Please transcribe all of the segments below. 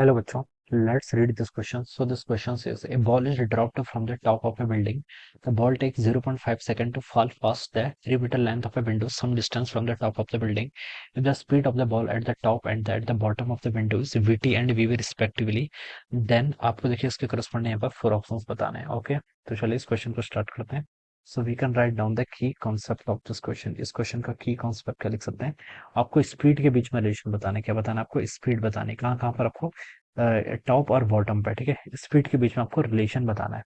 Hello, bachcho. Let's read this question. So this question says a ball is dropped from the top of a building. The ball takes 0.5 seconds to fall past the 3 meter length of a window some distance from the top of the building. If the speed of the ball at the top and at the bottom of the window is vt and vv respectively, then आपको देखिए इसके corresponding यहाँ पर 4 options बताने हैं. Okay, तो चलिए इस क्वेश्चन को स्टार्ट करते हैं. So we can write down the key concept of this question. इस क्वेश्चन का की कॉन्सेप्ट क्या लिख सकते हैं? आपको स्पीड के बीच में रिलेशन बताना है. क्या बताना है आपको? स्पीड बतानी. कहाँ कहाँ पर आपको? टॉप और बॉटम पे. ठीक है, स्पीड के बीच में आपको रिलेशन बताना है.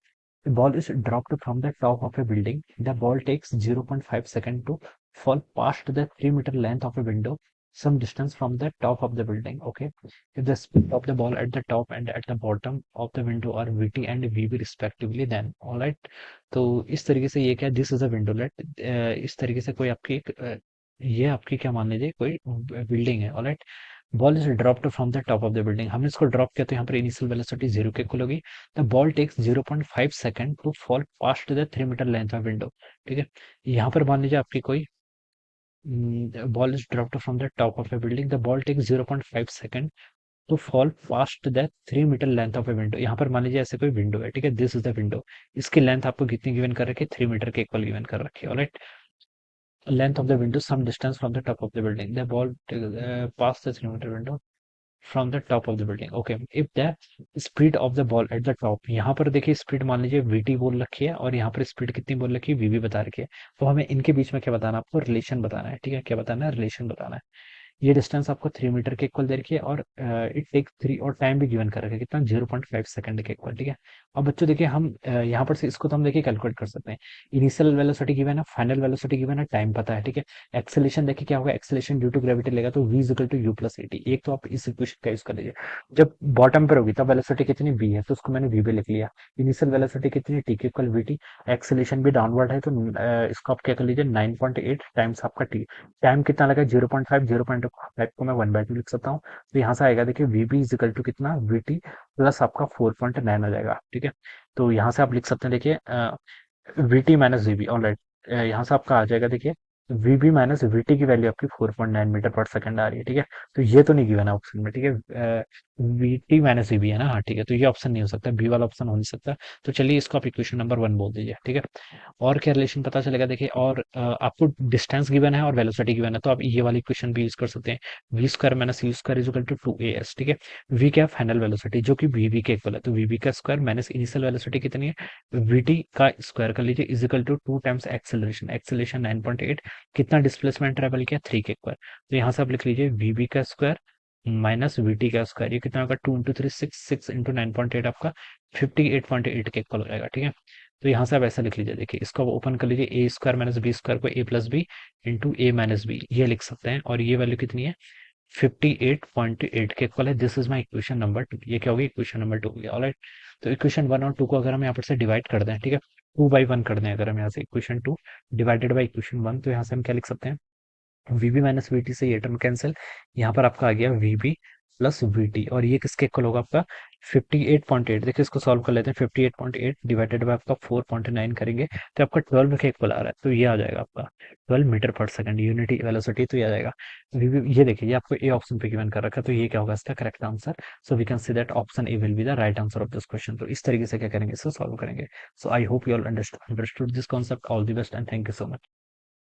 The ball is dropped from the top of a building. The ball takes 0.5 seconds to fall past the 3 meter length of a window some distance from the top of the building. Okay, if the speed of the ball at the top and at the bottom of the window are vt and vb respectively, then all right. तो इस तरीके से ये क्या, this is a window let. इस तरीके से कोई आपकी ये आपकी क्या मान लीजिए कोई बिल्डिंग है. Alright, ball is dropped from the top of the building. हमने इसको ड्रॉप किया तो यहाँ पर इनिशियल वेलोसिटी 0 के इक्वल होगी. The ball takes 0.5 second to fall past the 3 metre length of window. ठीक है, यहाँ पर मान लीजिए आपकी कोई ball is dropped from the top of a building. The ball takes 0.5 second to fall past the 3 metre length of a window. यहाँ पर मान लीजिए ऐसे कोई विंडो है. ठीक है, दिस इज द विंडो. इसकी लेंथ आपको कितनी गिवन कर रखी है? 3 मीटर के इक्वल गिवन कर रखी है. Alright, length of the window some distance from the top of the building. The ball past the 3 meter window from the top of the building. Okay, if the speed of the ball at the top, यहाँ पर देखिए speed मान लीजिए VT बोल रखी है और यहाँ पर स्पीड कितनी बोल रखी है? वीवी बता रखी है. तो हमें इनके बीच में क्या बताना है? आपको रिलेशन बताना है. ठीक है, क्या बताना है? रिलेशन बताना है. ये डिस्टेंस आपको 3 मीटर के इक्वल दे रखी है और इट टेक 3 और टाइम भी गिवन कर रखा है कितना? 0.5 सेकंड के इक्वल. ठीक है, अब बच्चों देखिए हम यहाँ पर से इसको तो हम देखिए कैलकुलेट कर सकते हैं. इनिशियल वेलोसिटी गिवन है, फाइनल वेलोसिटी गिवन है, टाइम पता है. ठीक है, एक्सेलेरेशन देखिए क्या होगा? एक्सेलेरेशन ड्यू टू ग्रेविटी लेगा तो v equal to u plus a t. एक तो आप इस इक्वेशन का यूज कर लीजिए. जब बॉटम पर होगी तब वेलोसिटी कितनी? v है, तो उसको मैंने v लिख लिया. इनिशियल वेलोसिटी कितनी? t के इक्वल vt. एक्सेलेरेशन भी डाउनवर्ड है तो इसको आप क्या कर लीजिए? 9.8 टाइम्स आपका t. टाइम कितना लगा? 0.5. 0.5 को मैं 1/2 लिख सकता हूँ. तो यहाँ से आएगा देखिए v b is equal to कितना? वी टी प्लस आपका 4.9 आ जाएगा. ठीक है, तो यहाँ से आप लिख सकते हैं देखिए v t minus v b. Alright, यहाँ से आपका आ जाएगा देखिए v b minus v t की वैल्यू आपकी 4.9 मीटर पर सेकंड आ रही है. ठीक है, तो ये तो नहीं गिवन है ऑप्शन में. ठीक है, v t minus v b है ना. हाँ ठीक है, तो ये ऑप्शन नहीं हो सकता, बी वाला ऑप्शन हो नहीं सकता. तो चलिए इसको आप इक्वेशन नंबर 1 बोल दीजिए. ठीक है, और क्या रिलेशन पता चलेगा देखिए, और आपको डिस्टेंस गिवन है और वेलोसिटी गिवन है तो आप ये वाली इक्वेशन भी यूज कर सकते हैं. V square minus u square is equal to 2as. ठीक है, वी क्या? फाइनल वेलोसिटी जो कि वी के इक्वल है, तो वी का स्क्वायर माइनस इनिशियल वेलोसिटी कितनी है? वीटी का स्क्वायर कर लीजिए is equal to 2 times acceleration. Acceleration 9.8. कितना डिस्प्लेसमेंट ट्रेवल किया? 3 के इक्वल. तो यहाँ से आप लिख लीजिए वी का स्क्वायर माइनस वीटी का स्क्वायर. ये कितना होगा? 2 इंटू 3 6. 6 इंटू 9.8 आपका 58.8 के इक्वल हो जाएगा. ठीक है, तो यहाँ से आप ऐसा लिख लीजिए. देखिए इसको आप ओपन कर लीजिए, ए स्क्वायर माइनस बी स्क्वायर को ए प्लस बी इंटू ए माइनस बी, ये लिख सकते हैं. और ये वैल्यू कितनी है? 58.8 के इक्वल है. This is my equation number 2. ये क्या होगी? इक्वेशन नंबर 2 हो गया. ऑलराइट, तो इक्वेशन 1 और 2 को अगर हम यहाँ पर से डिवाइड कर दें, ठीक है, 2/1 कर दें अगर हम यहाँ से इक्वेशन 2 डिवाइडेड बाई इक्वेशन 1, तो यहाँ से हम क्या लिख सकते हैं? वीबी माइनस वीटी से ये टर्म कैंसिल. यहाँ पर आपका आ गया वीबी प्लस वीटी और ये किसके इक्वल होगा? आपका 58.8. देखिए इसको सॉल्व कर लेते हैं. 58.8 डिवाइडेड बाय आपका 4.9 करेंगे तो आपका 12 के इक्वल आ रहा है. तो ये आ जाएगा आपका 12 मीटर पर सेकंड यूनिटी वेलोसिटी. तो ये आ जाएगा ये देखिए, ये आपको ए ऑप्शन पे गिवन कर रखा है, तो ये क्या होगा इसका correct answer? So we can see that option A will be the right answer of this question. तो इस तरीके से क्या करेंगे? इसको सॉल्व करेंगे. So I hope you all understood this concept. All the best and thank you so much.